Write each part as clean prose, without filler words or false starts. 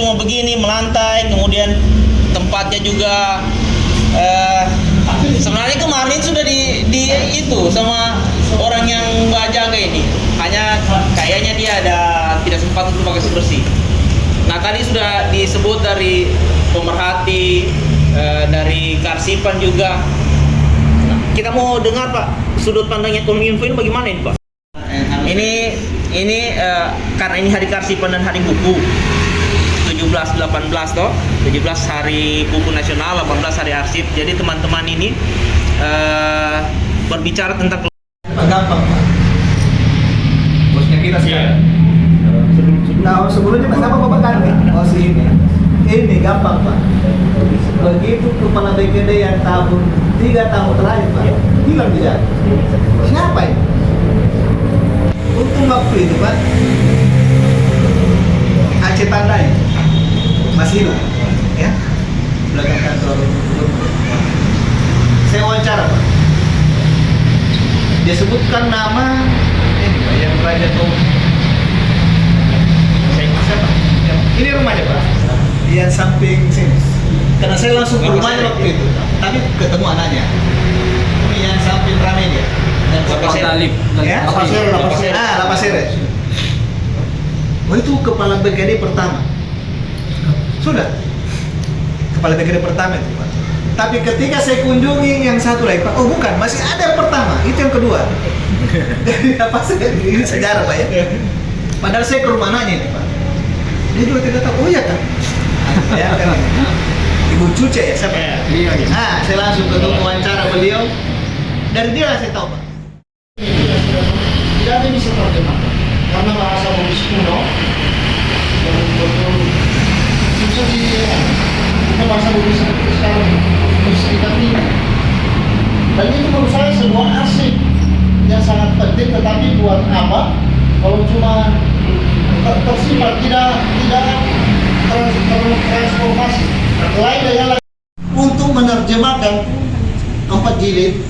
cuma begini melantai, kemudian tempatnya juga sebenarnya kemarin sudah di itu sama orang yang Mbak jaga ini, hanya kayaknya dia ada tidak sempat untuk pakai bersih. Nah tadi sudah disebut dari pemerhati, dari Karsipan juga. Nah, kita mau dengar Pak, sudut pandangnya Kominfo ini bagaimana ini Pak? Ini karena ini hari Karsipan dan hari buku 17-18 toh, 17 hari buku nasional, 18 hari arsip. Jadi teman-teman ini berbicara tentang gampang Pak. Bosnya kita sekarang. Nah sebelumnya Mas apa Bapak ganti? Oh si ini gampang Pak. Begitu kepala BKD yang tahun 3 tahun terakhir Pak, hilang dia. Siapa ini? Untung waktu itu Pak, Aceh Tandai masih hidup, ya belakang kantor. Saya wawancara Pak, dia sebutkan nama ini Pak, yang Raja Tom. Saya siapa? Ini rumahnya Pak, yang samping sini. Karena saya langsung ke rumahnya waktu itu, tapi ketemu anaknya. Ini yang samping rame dia. Lapasere. Ya? Lapasere. Oh itu kepala BKD pertama. Sudah. Kepala BKD pertama itu Pak. Tapi ketika saya kunjungi yang satu lagi Pak, oh bukan, masih ada yang pertama, itu yang kedua. Jadi apa sih ini sejarah Pak ya? Padahal saya ke rumah anaknya ini Pak. Dia juga tidak tahu, oh iya kan? Ya, kan? Ibu Cuce ya siapa? Iya. Nah, saya langsung ketemu wawancara beliau. Dari dia saya tahu Pak. Tidak ada yang bisa terjemahkan karena bahasa Bugis kuno yang betul susah kita bahasa Bugis seperti sekarang bisa kita terima. Dan itu menurut saya sebuah asik yang sangat penting, tetapi buat apa kalau cuma tersimpan tidak transformasi lain dengan untuk menerjemahkan 4 jilid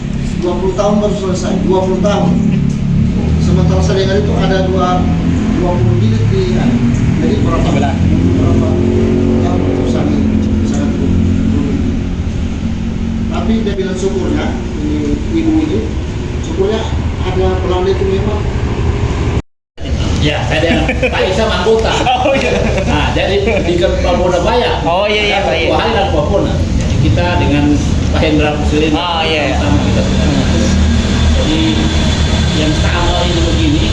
20 tahun baru selesai, 20 tahun. Sementara saya dengar itu ada 20 jilid di jadi berapa tahun itu sangat rumit. Tapi dia bilang syukurnya ini ibu ini syukurnya ada pelan itu memang. Ya, saya Pak Isa anggota. Oh iya. Nah, jadi di Bodabaya. Oh iya Pak. Dua hari dan Papua. Jadi kita dengan Pak Hendra Muslim sama kita sebenarnya. Jadi yang sama ini begini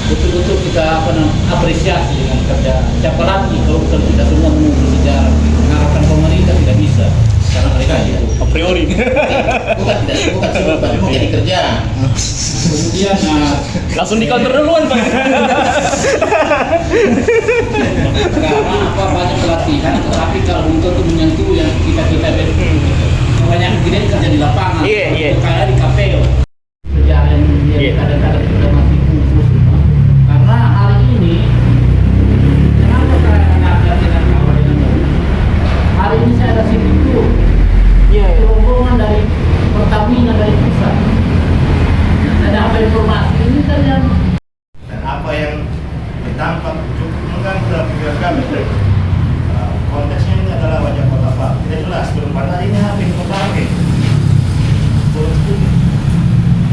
betul-betul kita apresiasi dengan kerja siapa lagi kalau bukan kita semua menunggu sejarah mengharapkan pemerintah tidak bisa karena mereka itu a priori bukan sebab jadi kerja. Kemudian langsung di counter duluan Pak. karena apa banyak pelatihan tetapi kalau untuk menyentuh yang kita banyak kita kerja di lapangan. Iya. Kayak di KPO kerjaan yang kadang-kadang kita masih khusus karena hari ini kenapa saya ngajar dengan kawan dengan hari ini saya ada situ rombongan dari Pertamina dari pusat dan apa informasi ini kan yang Dan apa yang berdampak cukup mengganggu dalam pikiran kami. Konteksnya ini adalah wajah kota Pak. Tidak jelas belum pada ini apa yang pakai.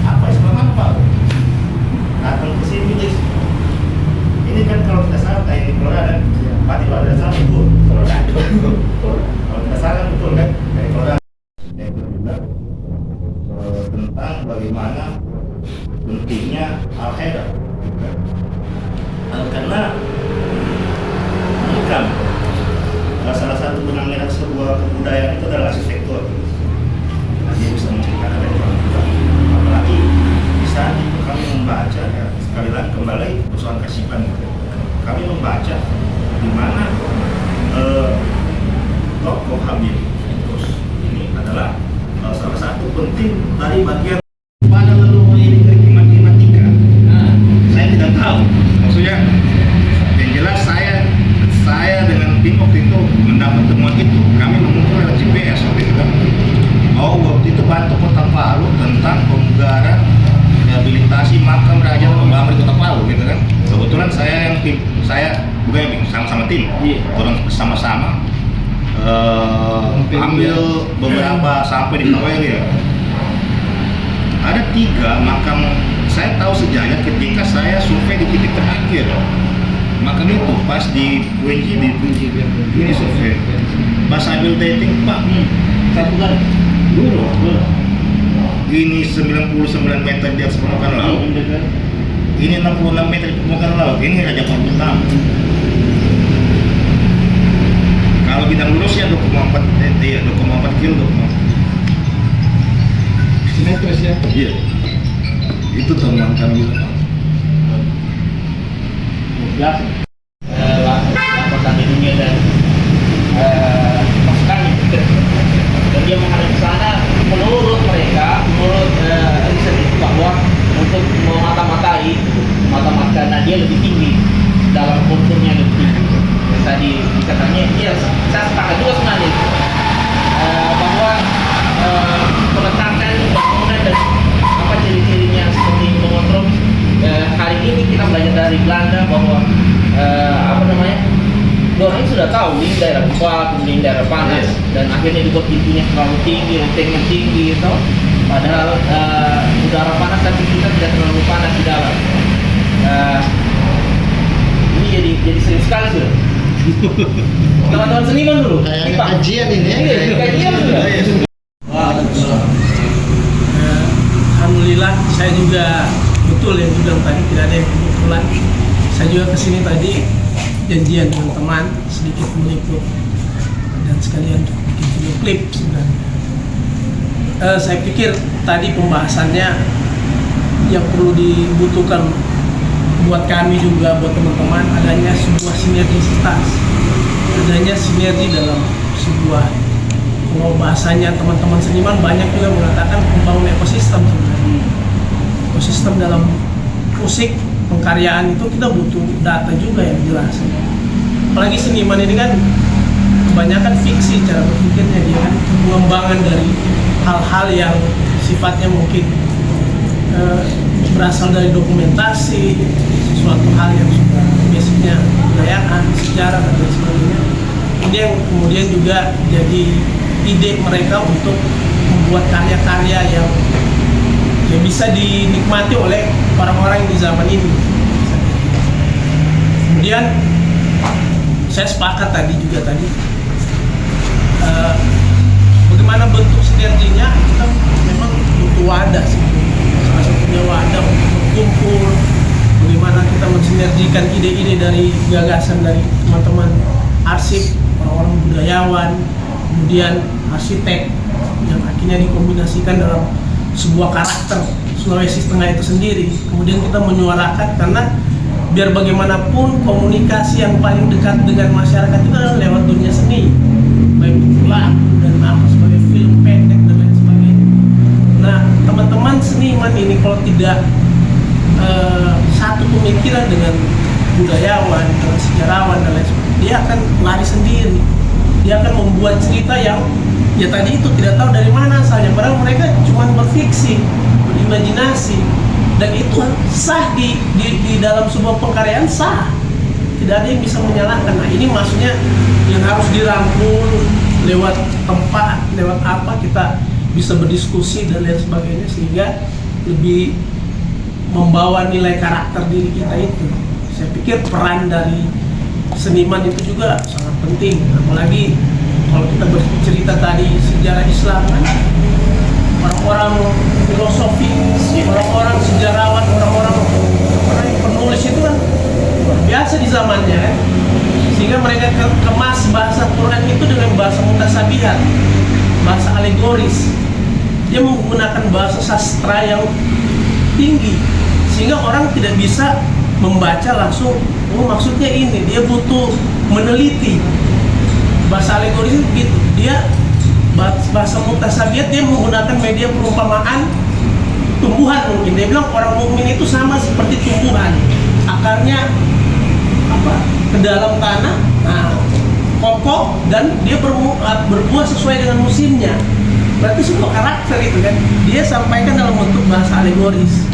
Apa istilah Pak? Datang ke sini ini kan kalau kita salah kayak di Kolora dan Pati kalau ada salah betul. Kalau kita salah betul kan kayak Kolora. Dia benar tentang bagaimana pentingnya al-heda karena bukan salah satu benang merah sebuah kebudayaan itu adalah arsitektur. Nah, dia bisa menceritakan dari orang tua, apalagi bisa kami membaca ya, sekali lagi kembali persoalan Karsipan kami membaca di mana tokoh Habib terus ini adalah salah satu penting dari bagian pada leluhur ini matematika. Saya tidak tahu maksudnya yang jelas saya dengan tim waktu itu mendapat temuan itu kami mengumpulkan GPS waktu itu kan waktu itu bantu Kota Palu tentang pemugaran rehabilitasi makam Raja Tombamar di Kota Palu gitu kan kebetulan saya yang tim saya bukan yang sama-sama sama tim, orang bersama-sama ambil beberapa sampai di Noel ya. Ada 3 makam. Saya tahu sejarah ketika saya survei di titik terakhir. Makam itu pas di UNJ di ini survei. Pas ambil dating Pak, Satu kali. dulu. Ini 99 meter di atas permukaan laut. Ini 66 meter di permukaan laut. Ini Raja Pakutam. Kalau bidang lurusnya 2,4 kilo. Simetris ya. Iya. Itu temuan kami. Biasa. Laporan di dunia dan pasukan itu. Dan dia menghadap ke sana. Menurut mereka, menurut riset itu bahwa untuk memata-matai karena dia lebih tinggi dalam konturnya lebih tinggi. Yang tadi dikatakannya, iya saya sepakat juga sebenarnya bahwa peletakan bangunan dan apa ciri-cirinya seperti mengontrol. Hari ini kita belajar dari Belanda bahwa orang ini sudah tahu ini daerah kuat, ini daerah panas, dan akhirnya dibuat pintunya terlalu tinggi, rentengnya tinggi, gitu. Padahal udara panas tapi kita tidak terlalu panas di dalam. Ini jadi sering sekali sudah. Teman-teman seniman dulu. Kayak kajian ini ya. Iya, kajian sudah. Alhamdulillah saya juga betul yang bilang tadi tidak ada yang kebetulan. Saya juga kesini tadi janjian dengan teman sedikit meliput dan sekalian bikin video klip sebenarnya. Saya pikir tadi pembahasannya yang perlu dibutuhkan buat kami juga buat teman-teman adanya sebuah sinergisitas, adanya sinergi dalam sebuah. Kalau bahasanya teman-teman seniman banyak juga mengatakan membangun ekosistem sebenarnya. Ekosistem dalam musik pengkaryaan itu kita butuh data juga yang jelas. Apalagi seniman ini kan kebanyakan fiksi cara berpikirnya, dia kan pengembangan dari hal-hal yang sifatnya mungkin berasal dari dokumentasi, sesuatu hal yang sudah basicnya kebudayaan, sejarah dan lain sebagainya. Ini yang kemudian juga jadi ide mereka untuk membuat karya-karya yang bisa dinikmati oleh orang-orang di zaman ini. Kemudian saya sepakat tadi bagaimana bentuk sinerginya, kita memang butuh wadah sih. Salah satunya wadah untuk berkumpul, bagaimana kita mensinergikan ide-ide dari gagasan dari teman-teman arsip, orang-orang budayawan, kemudian arsitek yang akhirnya dikombinasikan dalam sebuah karakter Sulawesi Tengah itu sendiri. Kemudian kita menyuarakan, karena biar bagaimanapun komunikasi yang paling dekat dengan masyarakat itu adalah lewat dunia seni, baik itu lagu dan apa sebagai film pendek dan lain sebagainya. Nah, teman-teman seniman ini kalau tidak satu pemikiran dengan budayawan, dengan sejarawan dan lain sebagainya, dia akan lari sendiri. Dia akan membuat cerita yang ya tadi itu tidak tahu dari mana asalnya, padahal mereka cuma berfiksi, berimajinasi, dan itu sah di dalam sebuah pengkaryaan, sah, tidak ada yang bisa menyalahkan. Nah, ini maksudnya yang harus dirangkul lewat tempat, lewat apa kita bisa berdiskusi dan lain sebagainya, sehingga lebih membawa nilai karakter diri kita itu. Saya pikir peran dari seniman itu juga sangat penting, apalagi kalau kita bercerita tadi sejarah Islam kan, orang-orang filosofi, orang-orang sejarawan, orang-orang penulis itu kan luar biasa di zamannya kan, sehingga mereka kemas bahasa Quran itu dengan bahasa mutasabihat, bahasa alegoris. Dia menggunakan bahasa sastra yang tinggi, sehingga orang tidak bisa membaca langsung, oh maksudnya ini. Dia butuh meneliti. Bahasa alegoris itu begitu, dia bahasa mutasabihat, dia menggunakan media perumpamaan tumbuhan. Mungkin dia bilang orang mukmin itu sama seperti tumbuhan, akarnya ke dalam tanah, kokoh, dan dia berbuah sesuai dengan musimnya. Berarti sebuah karakter itu kan dia sampaikan dalam bentuk bahasa alegoris.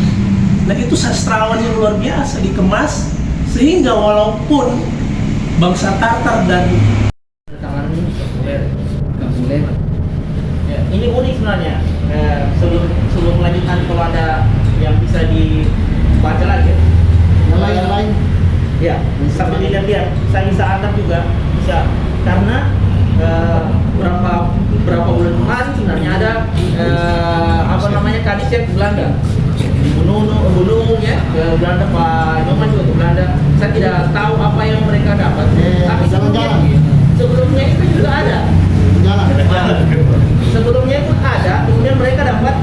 Nah, itu sastrawan yang luar biasa dikemas, sehingga walaupun bangsa Tartar dan Tangan ini nggak boleh. Ya, ini unik sebenarnya. Sebelum melanjutkan, kalau ada yang bisa dibaca lagi. Yang lain. Ya, sambil dilihat-lihat, saya bisa antar juga bisa, karena berapa bulan kemarin sebenarnya ada kadisep Belanda, gunung ya ke Belanda, Pak Nyoman juga ke Belanda. Saya tidak tahu apa yang mereka dapat, tapi sebelumnya itu juga ada. Sebelumnya itu ada, kemudian mereka dapat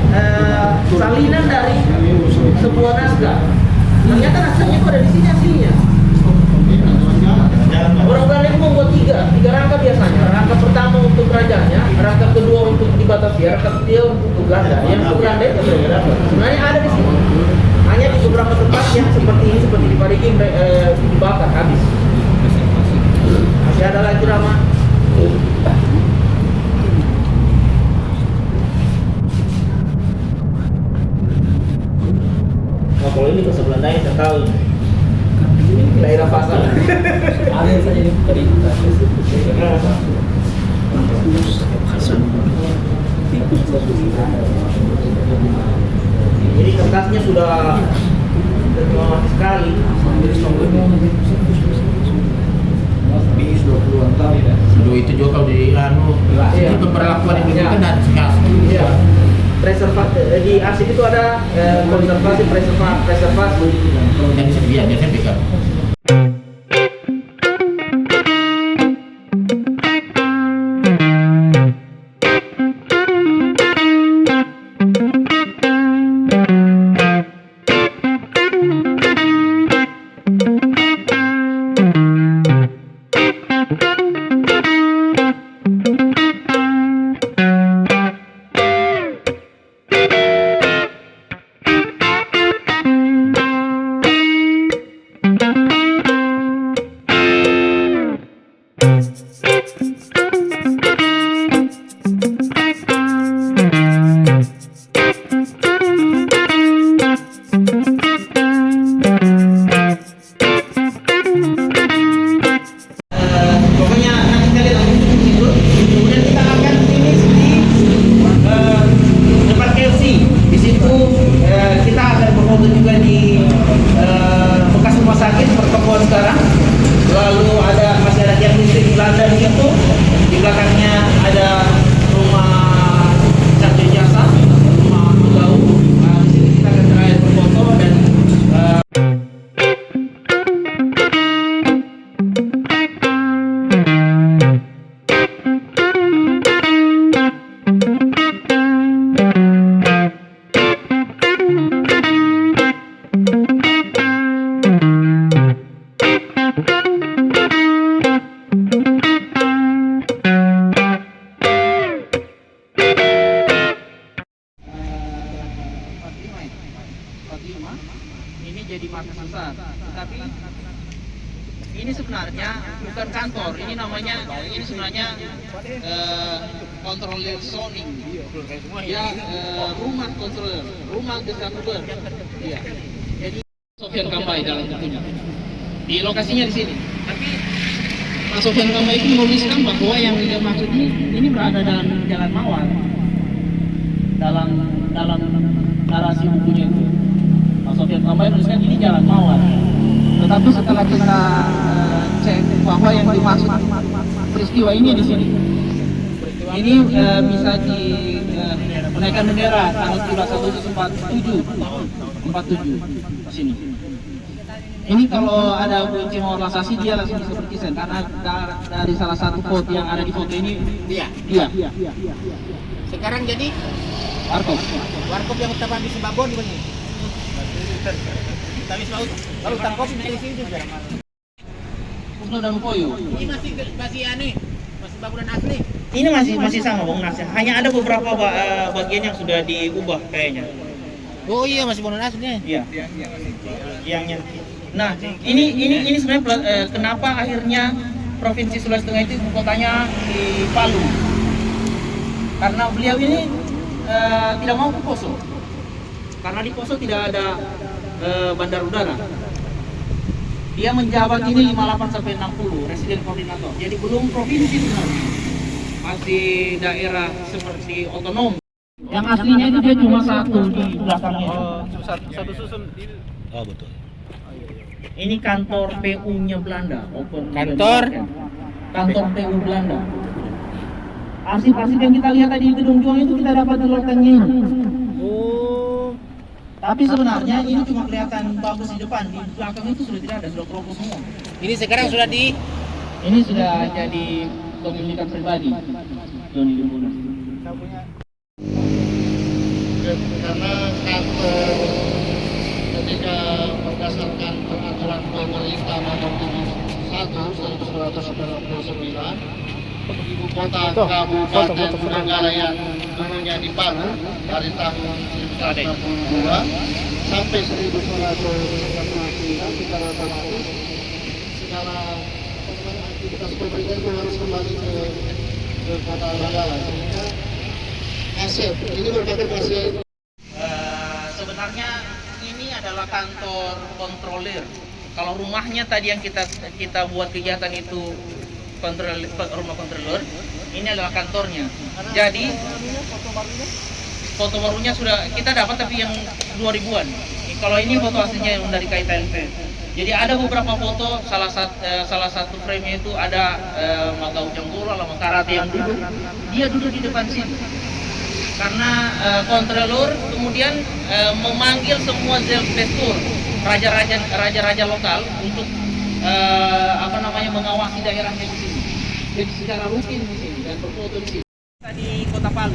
salinan dari sebuah naskah. Ternyata naskahnya itu ada di sini aslinya. Orang Belanda itu membuat tiga rangka biasanya. Rangka pertama untuk rajanya, rangka kedua untuk di Batavia, rangka ketiga untuk Belanda. Yang untuk Belanda itu mereka dapat. Sebenarnya ada di sini. Hanya di beberapa tempat yang seperti ini, seperti di Parigi, dibakar habis. Masih ada lagi Rama. Nah, kalau ini bahasa Belanda yang saya tahu. Daerah pasar. Ada saja di perintah. Jadi kertasnya sudah lama sekali. Sudah itu juga kalau di Iya. itu pemberlakuan yang Iya. kan ada sekali. Iya. Preservasi di arsip itu ada konservasi, preservasi. Jadi biasanya pegang. Pokoknya nanti kita lihat itu. Kemudian kita akan finish di depan KFC. Di situ kita akan berfoto juga di bekas rumah sakit pertemuan sekarang. Lalu masih ada tiang listrik Belanda di situ. Di belakangnya ada rumah Sarjo Jasa, rumah Gaul. Di sini kita akan terakhir berfoto dan ini jadi markas besar, tapi ini sebenarnya bukan kantor, ini sebenarnya controller zoning, ya rumah controller, rumah gesakuber, ya. Jadi Sofian Kambai dalam tentunya, di lokasinya di sini. Tapi Pak Sofian Kambai itu menuliskan bahwa yang dia maksud ini berada dalam Jalan Mawar, dalam narasi bukunya itu. Pak Sofian Kambai menuliskan ini Jalan Mawar. Tetapi setelah kita cek bahwa yang dimaksud peristiwa ini di sini, ini bisa menaikkan bendera tanggal 17 Agustus 47 di sini. Ini kalau ada kunci organisasi dia langsung bisa berkisah karena dari salah satu foto yang ada di foto ini dia. Sekarang jadi warkop yang utama di Sembabon di mana? Tapi lalu tangkap di sini juga. Pusno dan Poyo. Ini masih aneh, masih bangunan asli. Ini masih sama bangunan asli. Hanya ada beberapa bagian yang sudah diubah kayaknya. Oh iya masih bangunan asli. Iya. Yang nah, ini sebenarnya kenapa akhirnya Provinsi Sulawesi Tengah itu ibu kotanya di Palu? Karena beliau ini tidak mau ke Poso. Karena di Poso tidak ada bandar udara. Dia menjabat ini 58 sampai 60 residen koordinator. Jadi belum provinsi sebenarnya. Masih daerah seperti otonom. Yang aslinya itu dia cuma satu di belakangnya. Satu susun. Oh betul. Ini kantor PU-nya Belanda. Kantor? Kantor PU Belanda. Arsip-arsip yang kita lihat tadi di gedung Juang itu kita dapat di lotengnya ini. Oh. Tapi sebenarnya ini cuma kelihatan bagus di depan, di belakang itu sudah tidak ada, sudah keropos semua. Ini sekarang sudah di Ini sudah jadi kepemilikan pribadi. Joni Limbunas. Karena kantor ketika berdasarkan peraturan pemerintah nomor 71/1999 ibu kota Kabupaten Trenggalek yang dulunya di Palu dari tahun 1962 sampai 1999 secara otomatis secara aktivitas pemerintah itu harus kembali ke kota Trenggalek sehingga aset ini merupakan aset. Sebenarnya ini adalah kantor kontrolir. Kalau rumahnya tadi yang kita buat kegiatan itu rumah kontroler, ini adalah kantornya. Jadi foto barunya sudah kita dapat tapi yang 2000-an. Kalau ini foto aslinya yang dari KITLP. Jadi ada beberapa foto, salah satu frame-nya itu ada Maka Ujang Bola, Lama Karate yang duduk. Dia duduk di depan sini. Karena kontrolor kemudian memanggil semua Zelfdestur, raja-raja lokal untuk mengawasi daerahnya di sini. Jadi secara rutin di sini dan berfoto di sini. Di Kota Palu.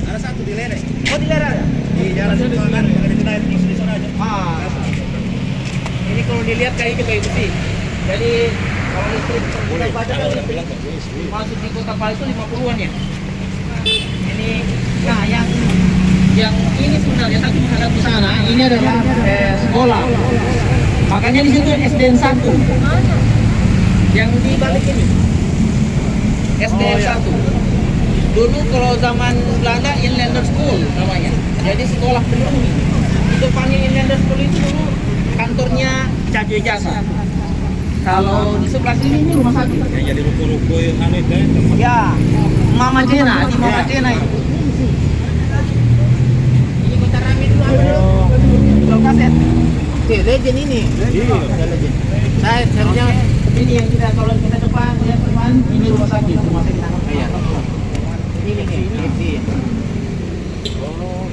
Ada satu di Lereng. Oh di Lereng ya? Di jalan itu kan ada di kedai terus di sana aja. Ini kalau dilihat kayaknya kayu besi. Jadi kalau listrik kita baca kan masuk di Kota Palu itu 50-an ya. Ini nah yang ini sebenarnya satu menghadap ke sana ini adalah sekolah. Makanya di situ SDN 1. Yang di balik ini SDN 1. Dulu kalau zaman Belanda Inlander School namanya. Jadi sekolah penduduk. Di depannya Inlander School itu dulu kantornya Cajo Jasa. Kalau di sebelah sini ini rumah sakit. Yang jadi ruko-ruko yang aneh kan. Ya, Mama Jena, di Mama Jena itu. ini kota rame dulu apa dulu? Jual kaset. Legend ini. Iya. Saya seharusnya Ini yang kita kalau kita depan ini rumah sakit anak. Iya. Ini. ini. Oh,